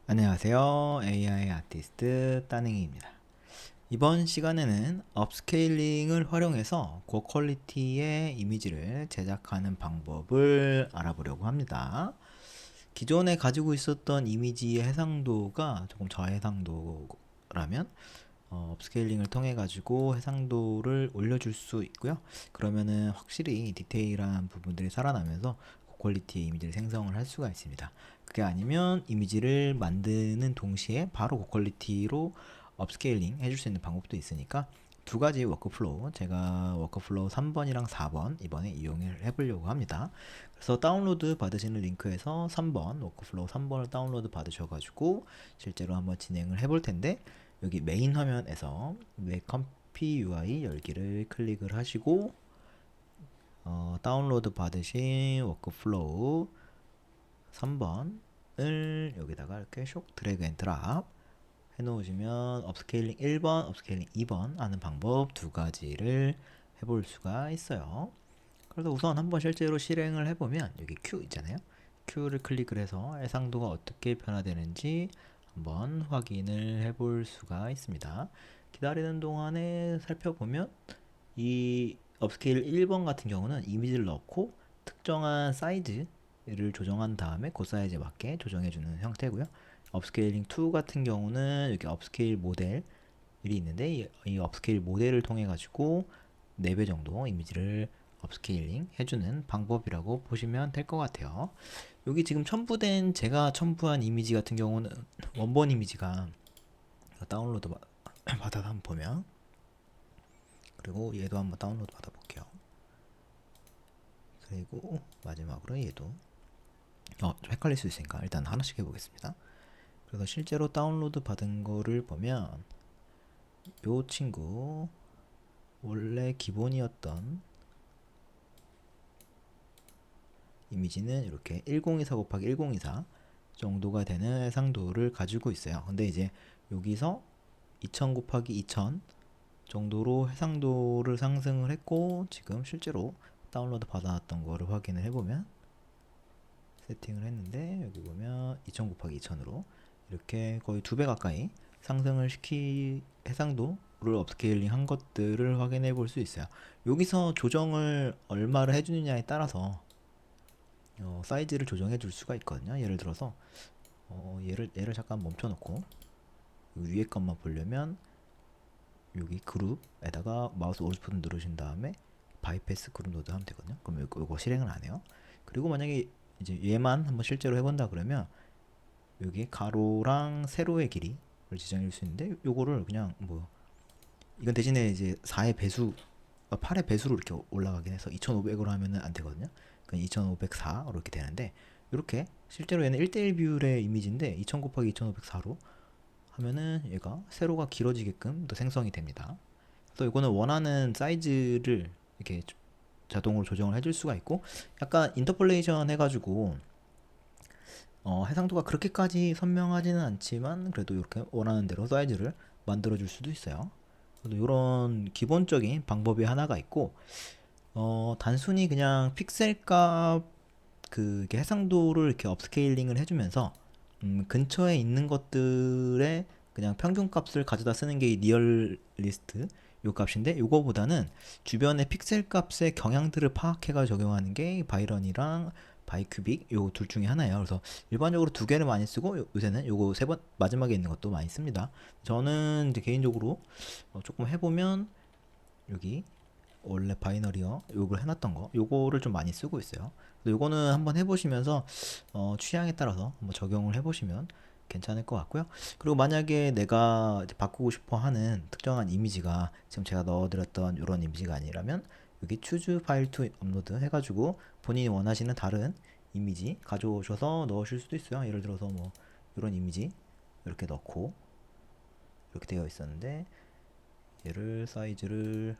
안녕하세요. AI 아티스트 따능이입니다. 이번 시간에는 업스케일링을 활용해서 고퀄리티의 이미지를 제작하는 방법을 알아보려고 합니다. 기존에 가지고 있었던 이미지의 해상도가 조금 저해상도라면 업스케일링을 통해 가지고 해상도를 올려줄 수 있고요. 그러면은 확실히 디테일한 부분들이 살아나면서 고퀄리티의 이미지를 생성을 할 수가 있습니다. 그게 아니면 이미지를 만드는 동시에 바로 고퀄리티로 업스케일링 해줄 수 있는 방법도 있으니까 두 가지 워크플로우, 제가 워크플로우 3번이랑 4번 이번에 이용을 해보려고 합니다. 그래서 다운로드 받으시는 링크에서 3번 워크플로우 3번을 다운로드 받으셔가지고 실제로 한번 진행을 해볼 텐데, 여기 메인 화면에서 웹컴피 UI 열기를 클릭을 하시고 다운로드 받으신 워크플로우 3번을 여기다가 이렇게 쇽 드래그 앤 드랍 해놓으시면 업스케일링 1번, 업스케일링 2번 하는 방법 두 가지를 해볼 수가 있어요. 그래서 우선 한번 실제로 실행을 해보면 여기 Q 있잖아요. Q를 클릭을 해서 해상도가 어떻게 변화되는지 한번 확인을 해볼 수가 있습니다. 기다리는 동안에 살펴보면 이 업스케일 1번 같은 경우는 이미지를 넣고 특정한 사이즈를 조정한 다음에 그 사이즈에 맞게 조정해주는 형태고요. 업스케일링 2 같은 경우는 여기 업스케일 모델이 있는데 이 업스케일 모델을 통해 가지고 4배 정도 이미지를 업스케일링 해주는 방법이라고 보시면 될 것 같아요. 여기 지금 첨부된 제가 첨부한 이미지 같은 경우는 원본 이미지가 다운로드 받아서 한번 보면, 그리고 얘도 한번 다운로드 받아볼게요. 그리고 마지막으로 얘도 좀 헷갈릴 수 있으니까 일단 하나씩 해보겠습니다. 그래서 실제로 다운로드 받은 거를 보면 요 친구 원래 기본이었던 이미지는 이렇게 1024 곱하기 1024 정도가 되는 해상도를 가지고 있어요. 근데 이제 여기서 2000 곱하기 2000 정도로 해상도를 상승을 했고, 지금 실제로 다운로드 받아놨던 거를 확인을 해보면 세팅을 했는데 여기 보면 2000 곱하기 2000으로 이렇게 거의 2배 가까이 상승을 해상도를 업스케일링 한 것들을 확인해 볼 수 있어요. 여기서 조정을 얼마를 해주느냐에 따라서 사이즈를 조정해 줄 수가 있거든요. 예를 들어서 얘를 잠깐 멈춰 놓고 위에 것만 보려면 여기 그룹에다가 마우스 오른쪽 버튼 누르신 다음에 바이패스 그룹 노드 하면 되거든요. 그럼 요거 실행을 안 해요. 그리고 만약에 이제 얘만 한번 실제로 해본다 그러면 여기 가로랑 세로의 길이를 지정할 수 있는데, 요거를 그냥 뭐 이건 대신에 이제 4의 배수, 8의 배수로 이렇게 올라가긴 해서 2500으로 하면은 안 되거든요. 그냥 2504로 이렇게 되는데, 이렇게 실제로 얘는 1대1 비율의 이미지인데 2000 곱하기 2504로 하면은 얘가 세로가 길어지게끔 또 생성이 됩니다. 그래서 이거는 원하는 사이즈를 이렇게 자동으로 조정을 해줄 수가 있고, 약간 인터폴레이션 해가지고 해상도가 그렇게까지 선명하지는 않지만 그래도 이렇게 원하는 대로 사이즈를 만들어 줄 수도 있어요. 이런 기본적인 방법이 하나가 있고, 단순히 그냥 픽셀 값 해상도를 이렇게 업스케일링을 해주면서 근처에 있는 것들의 그냥 평균 값을 가져다 쓰는 게 리얼리스트 요 값인데, 요거보다는 주변의 픽셀 값의 경향들을 파악해가 적용하는 게 바이런이랑 바이큐빅 요 둘 중에 하나예요. 그래서 일반적으로 두 개를 많이 쓰고 요새는 요거 세 번 마지막에 있는 것도 많이 씁니다. 저는 이제 개인적으로 조금 해보면 여기 원래 바이너리어 요걸 해놨던 거 요거를 좀 많이 쓰고 있어요. 요거는 한번 해보시면서 취향에 따라서 한번 적용을 해보시면 괜찮을 것 같고요. 그리고 만약에 내가 이제 바꾸고 싶어 하는 특정한 이미지가 지금 제가 넣어드렸던 이런 이미지가 아니라면 여기 choose file to upload 해가지고 본인이 원하시는 다른 이미지 가져오셔서 넣으실 수도 있어요. 예를 들어서 뭐 이런 이미지 이렇게 넣고 이렇게 되어 있었는데, 얘를 사이즈를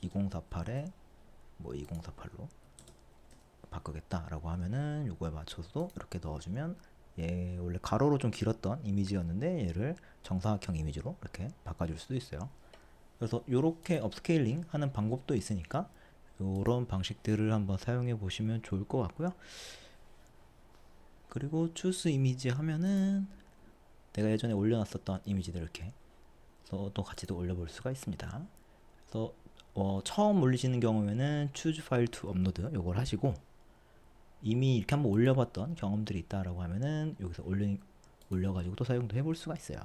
2048에 뭐 2048로 바꾸겠다라고 하면은 요거에 맞춰서 이렇게 넣어주면 얘 원래 가로로 좀 길었던 이미지였는데 얘를 정사각형 이미지로 이렇게 바꿔줄 수도 있어요. 그래서 이렇게 업스케일링 하는 방법도 있으니까 이런 방식들을 한번 사용해 보시면 좋을 것 같고요. 그리고 choose 이미지 하면은 내가 예전에 올려놨었던 이미지들 이렇게 또 같이 또 올려볼 수가 있습니다. 그래서 처음 올리시는 경우에는 choose file to upload 요걸 하시고, 이미 이렇게 한번 올려봤던 경험들이 있다라고 하면은 여기서 올려가지고 또 사용도 해볼 수가 있어요.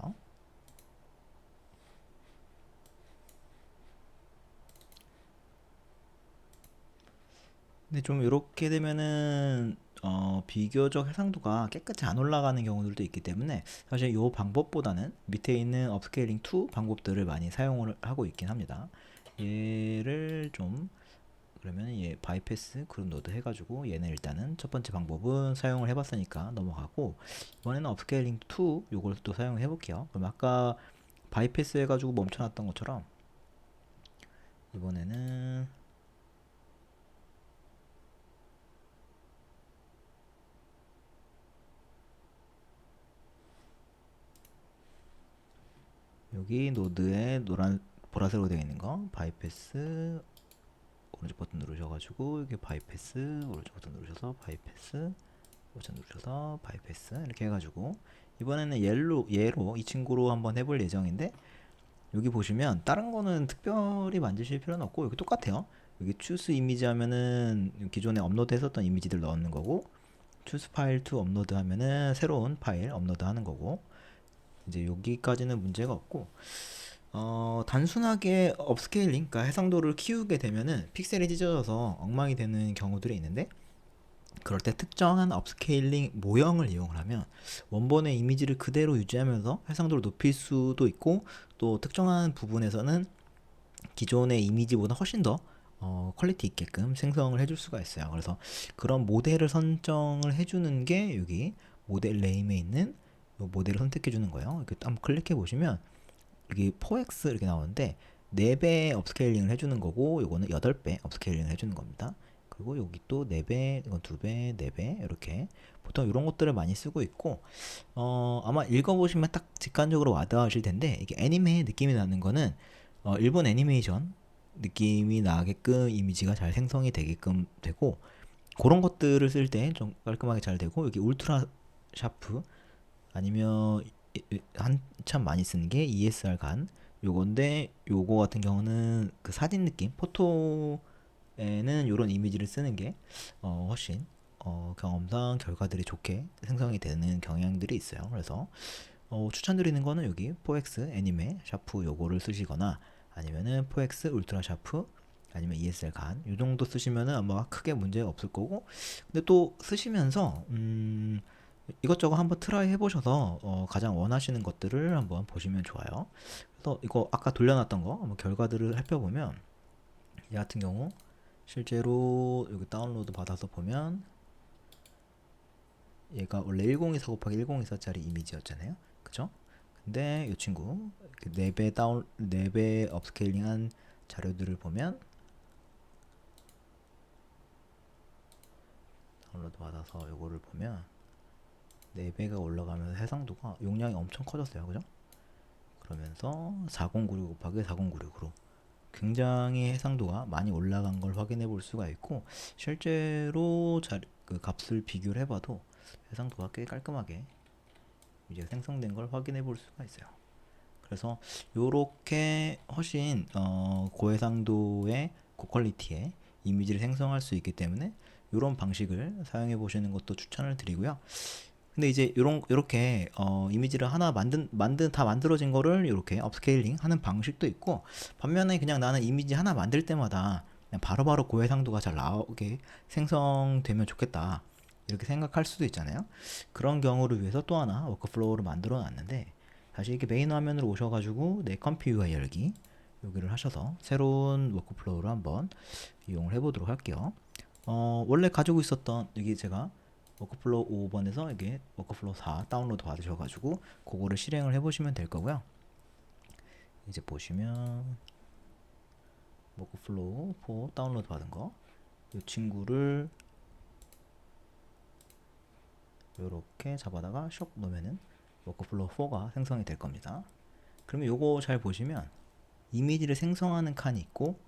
근데 좀 이렇게 되면은 비교적 해상도가 깨끗이 안 올라가는 경우들도 있기 때문에 사실 이 방법보다는 밑에 있는 업스케일링 2 방법들을 많이 사용을 하고 있긴 합니다. 얘를 좀 그러면 얘 바이패스 그룹 노드 해가지고 얘는 일단은 첫 번째 방법은 사용을 해봤으니까 넘어가고, 이번에는 업스케일링 2 요걸 또 사용을 해볼게요. 그럼 아까 바이패스 해가지고 멈춰놨던 것처럼 이번에는 여기 노드에 보라색으로 되어 있는 거 바이패스 오른쪽 버튼 누르셔가지고 이게 바이패스 오른쪽 버튼 누르셔서 바이패스 버튼 누르셔서 바이패스 이렇게 해가지고 이번에는 얘로 이 친구로 한번 해볼 예정인데, 여기 보시면 다른 거는 특별히 만드실 필요는 없고 여기 똑같아요. 여기 choose 이미지 하면은 기존에 업로드 했었던 이미지들 넣는 거고, choose file to upload 하면은 새로운 파일 업로드 하는 거고, 이제 여기까지는 문제가 없고, 단순하게 업스케일링, 그러니까 해상도를 키우게 되면은 픽셀이 찢어져서 엉망이 되는 경우들이 있는데, 그럴 때 특정한 업스케일링 모형을 이용을 하면 원본의 이미지를 그대로 유지하면서 해상도를 높일 수도 있고, 또 특정한 부분에서는 기존의 이미지보다 훨씬 더 퀄리티 있게끔 생성을 해줄 수가 있어요. 그래서 그런 모델을 선정을 해주는 게 여기 모델 네임에 있는 이 모델을 선택해 주는 거예요. 이렇게 한번 클릭해 보시면 여기 4x 이렇게 나오는데 4배 업스케일링을 해주는 거고, 요거는 8배 업스케일링을 해주는 겁니다. 그리고 여기 또 4배, 이건 2배, 4배 이렇게 보통 이런 것들을 많이 쓰고 있고, 아마 읽어보시면 딱 직관적으로 와닿으실 텐데, 이게 애니메 느낌이 나는 거는 일본 애니메이션 느낌이 나게끔 이미지가 잘 생성이 되게끔 되고, 그런 것들을 쓸 때 좀 깔끔하게 잘 되고, 여기 울트라 샤프 아니면 한참 많이 쓰는 게 ESR 간 요건데, 요거 같은 경우는 그 사진 느낌 포토에는 요런 이미지를 쓰는 게 훨씬 경험상 결과들이 좋게 생성이 되는 경향들이 있어요. 그래서 추천드리는 거는 여기 4X 애니메 샤프 요거를 쓰시거나, 아니면은 4X 울트라 샤프 아니면 ESR 간 요 정도 쓰시면은 아마 크게 문제 없을 거고, 근데 또 쓰시면서 이것저것 한번 트라이 해보셔서 가장 원하시는 것들을 한번 보시면 좋아요. 그래서 이거 아까 돌려놨던 거 한번 결과들을 살펴보면, 얘 같은 경우 실제로 여기 다운로드 받아서 보면 얘가 원래 1024 곱하기 1024짜리 이미지였잖아요. 그죠? 근데 이 친구 4배 업스케일링한 자료들을 보면, 다운로드 받아서 요거를 보면 4배가 올라가면서 해상도가 용량이 엄청 커졌어요. 그죠? 그러면서 4096 곱하기 4096으로 굉장히 해상도가 많이 올라간 걸 확인해 볼 수가 있고, 실제로 그 값을 비교를 해봐도 해상도가 꽤 깔끔하게 이제 생성된 걸 확인해 볼 수가 있어요. 그래서 요렇게 훨씬 고해상도의 고퀄리티의 이미지를 생성할 수 있기 때문에 이런 방식을 사용해 보시는 것도 추천을 드리고요. 근데 이제 요렇게 이미지를 하나 다 만들어진 거를 이렇게 업스케일링 하는 방식도 있고, 반면에 그냥 나는 이미지 하나 만들 때마다 그냥 바로바로 고해상도가 잘 나오게 생성되면 좋겠다 이렇게 생각할 수도 있잖아요. 그런 경우를 위해서 또 하나 워크플로우를 만들어 놨는데, 다시 이렇게 메인 화면으로 오셔가지고 내 컴퓨 UI 열기 여기를 하셔서 새로운 워크플로우를 한번 이용을 해보도록 할게요. 원래 가지고 있었던 여기 제가 워크플로우 5번에서 이게 워크플로우 4 다운로드 받으셔가지고 그거를 실행을 해보시면 될 거고요. 이제 보시면 워크플로우 4 다운로드 받은 거, 이 친구를 이렇게 잡아다가 쇽 놓으면은 워크플로우 4가 생성이 될 겁니다. 그러면 요거 잘 보시면 이미지를 생성하는 칸이 있고,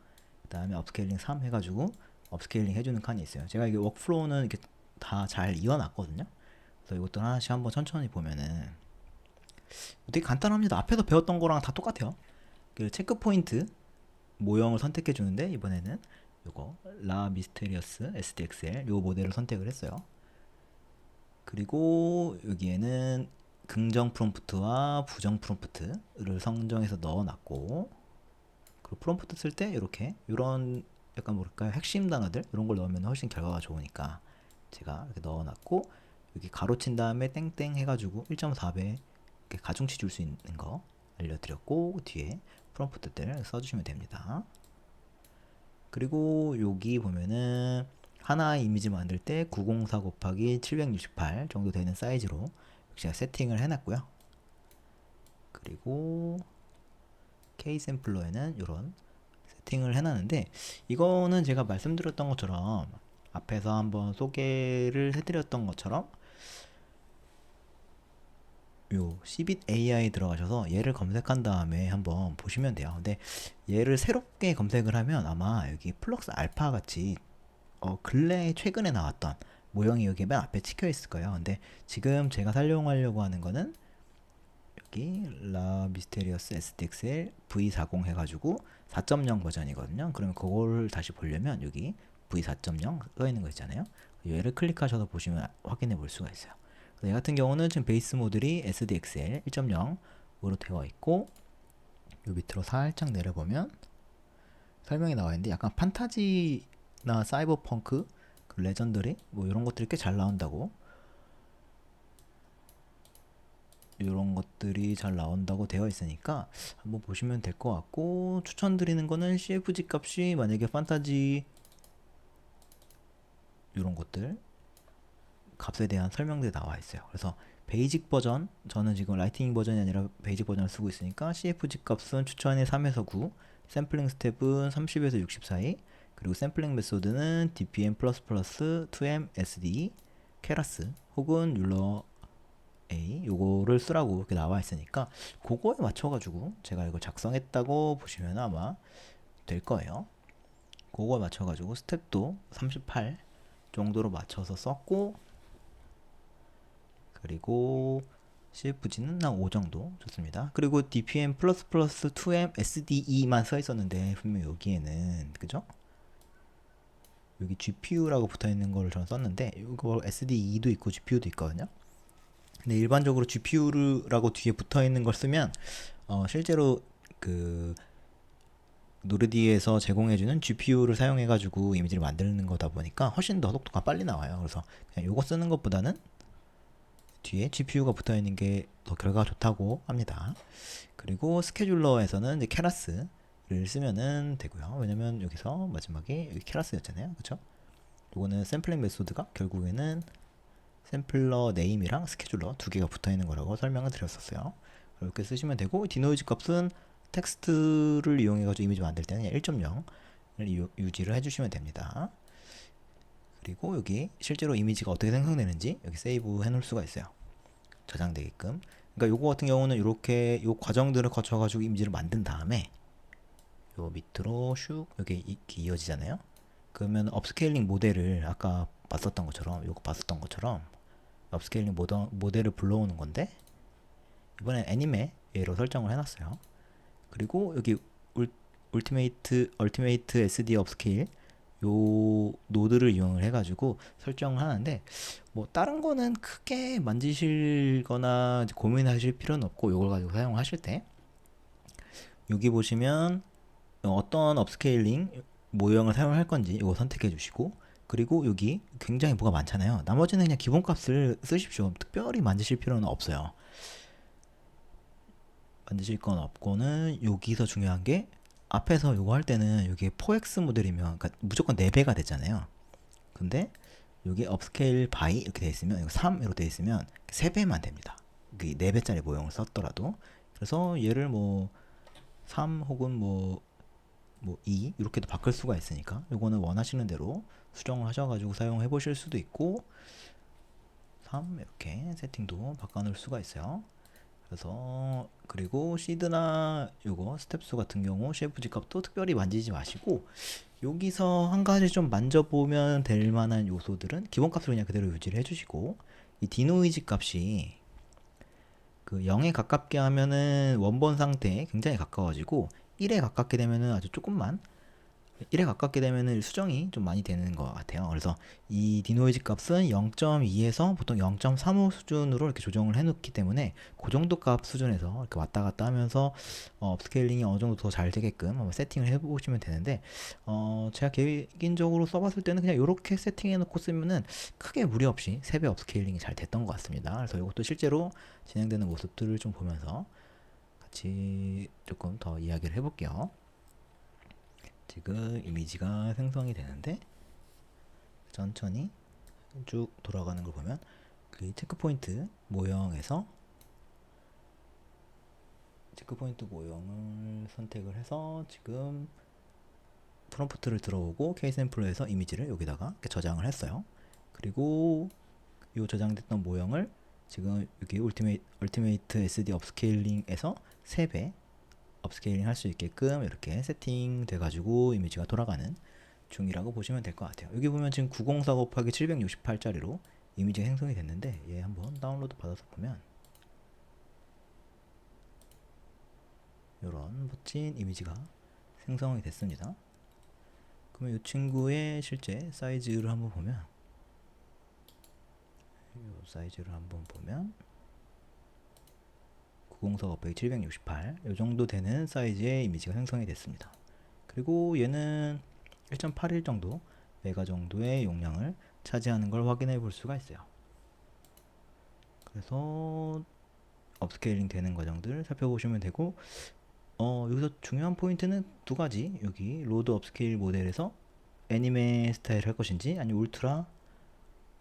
그 다음에 업스케일링 3 해가지고 업스케일링 해주는 칸이 있어요. 제가 이게 워크플로우는 이렇게 다 잘 이어놨거든요. 그래서 이것도 하나씩 한번 천천히 보면은 되게 간단합니다. 앞에서 배웠던 거랑 다 똑같아요. 그 체크 포인트 모형을 선택해 주는데 이번에는 요거 라 미스테리어스 SDXL 요 모델을 선택을 했어요. 그리고 여기에는 긍정 프롬프트와 부정 프롬프트를 선정해서 넣어놨고, 그리고 프롬프트 쓸 때 이렇게 이런 약간 뭐랄까요, 핵심 단어들 이런 걸 넣으면 훨씬 결과가 좋으니까 제가 이렇게 넣어놨고, 여기 가로친 다음에 땡땡 해가지고 1.4배 가중치 줄 수 있는 거 알려드렸고, 뒤에 프롬프트들 써주시면 됩니다. 그리고 여기 보면은 하나의 이미지 만들 때 904 곱하기 768 정도 되는 사이즈로 제가 세팅을 해놨고요. 그리고 K 샘플러에는 이런 세팅을 해놨는데, 이거는 제가 말씀드렸던 것처럼 앞에서 한번 소개를 해드렸던 것처럼 요 Cbit AI 들어가셔서 얘를 검색한 다음에 한번 보시면 돼요. 근데 얘를 새롭게 검색을 하면 아마 여기 플럭스 알파 같이 근래 최근에 나왔던 모형이 여기 맨 앞에 찍혀 있을 거예요. 근데 지금 제가 사용하려고 하는 거는 여기 라 미스테리어스 SDXL V40 해가지고 4.0 버전이거든요. 그러면 그걸 다시 보려면 여기 V4.0 써 있는 거 있잖아요. 얘를 클릭하셔서 보시면 확인해 볼 수가 있어요. 얘 같은 경우는 지금 베이스 모델이 SDXL 1.0으로 되어 있고, 요 밑으로 살짝 내려보면 설명이 나와 있는데 약간 판타지나 사이버펑크, 그 레전더리 뭐 이런 것들이 꽤 잘 나온다고, 이런 것들이 잘 나온다고 되어 있으니까 한번 보시면 될 것 같고, 추천드리는 거는 CFG 값이 만약에 판타지 이런 것들 값에 대한 설명들이 나와 있어요. 그래서 베이직 버전, 저는 지금 라이트닝 버전이 아니라 베이직 버전을 쓰고 있으니까 CFG 값은 추천이 3에서 9, 샘플링 스텝은 30에서 60 사이, 그리고 샘플링 메소드는 DPM++, 2M, SD, 케라스 혹은 율러 A 요거를 쓰라고 이렇게 나와 있으니까 그거에 맞춰가지고 제가 이걸 작성했다고 보시면 아마 될 거예요. 그거에 맞춰가지고 스텝도 38 정도로 맞춰서 썼고, 그리고 CFG는 한 5 정도 좋습니다. 그리고 DPM++ 2M SDE만 써 있었는데 분명 여기에는 그죠? 여기 GPU라고 붙어 있는 거를 저는 썼는데 이거 SDE도 있고 GPU도 있거든요. 근데 일반적으로 GPU라고 뒤에 붙어 있는 걸 쓰면 실제로 그 노르디에서 제공해주는 GPU를 사용해가지고 이미지를 만드는 거다 보니까 훨씬 더 속도가 빨리 나와요. 그래서 그냥 이거 쓰는 것보다는 뒤에 GPU가 붙어 있는 게 더 결과가 좋다고 합니다. 그리고 스케줄러에서는 이제 케라스를 쓰면은 되고요. 왜냐면 여기서 마지막에 여기 케라스였잖아요. 그쵸? 요거는 샘플링 메소드가 결국에는 샘플러 네임이랑 스케줄러 두 개가 붙어 있는 거라고 설명을 드렸었어요. 이렇게 쓰시면 되고, 디노이즈 값은 텍스트를 이용해가지고 이미지 만들 때는 1.0을 유지를 해주시면 됩니다. 그리고 여기 실제로 이미지가 어떻게 생성되는지 여기 세이브 해놓을 수가 있어요. 저장되게끔. 그러니까 요거 같은 경우는 이렇게 요 과정들을 거쳐가지고 이미지를 만든 다음에 요 밑으로 슉 여기 이렇게 이어지잖아요. 그러면 업스케일링 모델을 아까 봤었던 것처럼, 요거 봤었던 것처럼 업스케일링 모델을 불러오는 건데, 이번엔 애니메로 설정을 해놨어요. 그리고 여기 얼티메이트 SD 업스케일 요 노드를 이용을 해가지고 설정을 하는데, 뭐 다른 거는 크게 만지실거나 고민하실 필요는 없고, 요걸 가지고 사용하실 때 여기 보시면 어떤 업스케일링 모형을 사용할 건지 이거 선택해 주시고, 그리고 여기 굉장히 뭐가 많잖아요. 나머지는 그냥 기본값을 쓰십시오. 특별히 만지실 필요는 없어요. 만드실 건 없고는 여기서 중요한 게, 앞에서 요거 할 때는 이게 4X 모델이면 그러니까 무조건 4배가 되잖아요. 근데 여기 업스케일 바이 이렇게 돼 있으면, 이거 3 이렇게 돼 있으면 3배만 됩니다. 4배짜리 모형을 썼더라도. 그래서 얘를 뭐 3 혹은 뭐 2 이렇게도 바꿀 수가 있으니까 요거는 원하시는 대로 수정을 하셔가지고 사용해 보실 수도 있고, 3 이렇게 세팅도 바꿔 놓을 수가 있어요. 그래서 그리고 시드나 요거 스텝수 같은 경우 CFG 값도 특별히 만지지 마시고, 여기서 한 가지 좀 만져보면 될 만한 요소들은 기본 값을 그냥 그대로 유지를 해주시고, 이 디노이즈 값이 그 0에 가깝게 하면은 원본 상태에 굉장히 가까워지고, 1에 가깝게 되면은 아주 조금만, 1에 가깝게 되면은 수정이 좀 많이 되는 것 같아요. 그래서 이 디노이즈 값은 0.2에서 보통 0.35 수준으로 이렇게 조정을 해놓기 때문에 그 정도 값 수준에서 이렇게 왔다 갔다 하면서 업스케일링이 어느 정도 더 잘 되게끔 한번 세팅을 해보시면 되는데, 제가 개인적으로 써봤을 때는 그냥 이렇게 세팅해놓고 쓰면은 크게 무리 없이 3배 업스케일링이 잘 됐던 것 같습니다. 그래서 이것도 실제로 진행되는 모습들을 좀 보면서 같이 조금 더 이야기를 해볼게요. 지금 이미지가 생성이 되는데 천천히 쭉 돌아가는 걸 보면 그 체크포인트 모형에서 체크포인트 모형을 선택을 해서 지금 프롬프트를 들어오고 K샘플러에서 이미지를 여기다가 이렇게 저장을 했어요. 그리고 이 저장됐던 모형을 지금 여기 울티메이트 SD 업스케일링에서 3배 업스케일링 할 수 있게끔 이렇게 세팅돼 가지고 이미지가 돌아가는 중이라고 보시면 될 것 같아요. 여기 보면 지금 904 곱하기 768짜리로 이미지가 생성이 됐는데, 얘 한번 다운로드 받아서 보면 이런 멋진 이미지가 생성이 됐습니다. 그러면 이 친구의 실제 사이즈를 한번 보면, 이 사이즈를 한번 보면 904 곱하기 768 이 정도 되는 사이즈의 이미지가 생성이 됐습니다. 그리고 얘는 1.81 정도 메가 정도의 용량을 차지하는 걸 확인해 볼 수가 있어요. 그래서 업스케일링 되는 과정들 살펴보시면 되고, 여기서 중요한 포인트는 두 가지. 여기 로드 업스케일 모델에서 애니메 스타일 할 것인지 아니면 울트라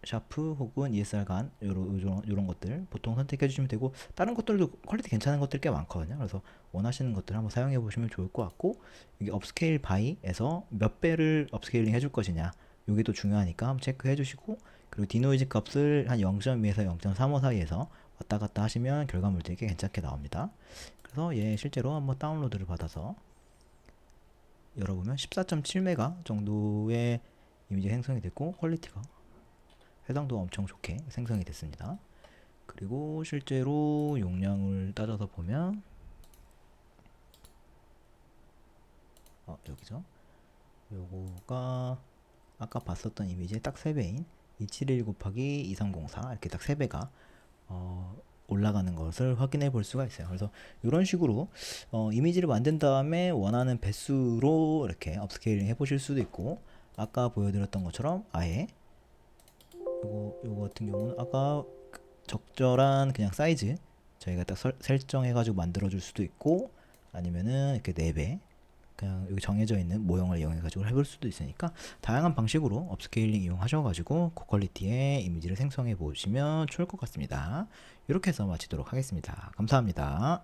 샤프 혹은 ESR 간 요런 것들 보통 선택해 주시면 되고, 다른 것들도 퀄리티 괜찮은 것들 꽤 많거든요. 그래서 원하시는 것들 한번 사용해 보시면 좋을 것 같고, 여기 업스케일 바이에서 몇 배를 업스케일링 해줄 것이냐, 요게 또 중요하니까 한번 체크해 주시고, 그리고 디노이즈 값을 한 0.2에서 0.35 사이에서 왔다 갔다 하시면 결과물들이 꽤 괜찮게 나옵니다. 그래서 얘 실제로 한번 다운로드를 받아서 열어보면 14.7메가 정도의 이미지 생성이 됐고, 퀄리티가 해상도가 엄청 좋게 생성이 됐습니다. 그리고 실제로 용량을 따져서 보면 여기죠. 요거가 아까 봤었던 이미지의 딱 3배인 271 곱하기 2304 이렇게 딱 3배가 올라가는 것을 확인해 볼 수가 있어요. 그래서 이런 식으로 이미지를 만든 다음에 원하는 배수로 이렇게 업스케일링 해 보실 수도 있고, 아까 보여드렸던 것처럼 아예 요거 같은 경우는 아까 적절한 그냥 사이즈 저희가 딱 설정해 가지고 만들어 줄 수도 있고, 아니면은 이렇게 4배 그냥 여기 정해져 있는 모형을 이용해 가지고 해볼 수도 있으니까, 다양한 방식으로 업스케일링 이용하셔 가지고 고퀄리티의 이미지를 생성해 보시면 좋을 것 같습니다. 이렇게 해서 마치도록 하겠습니다. 감사합니다.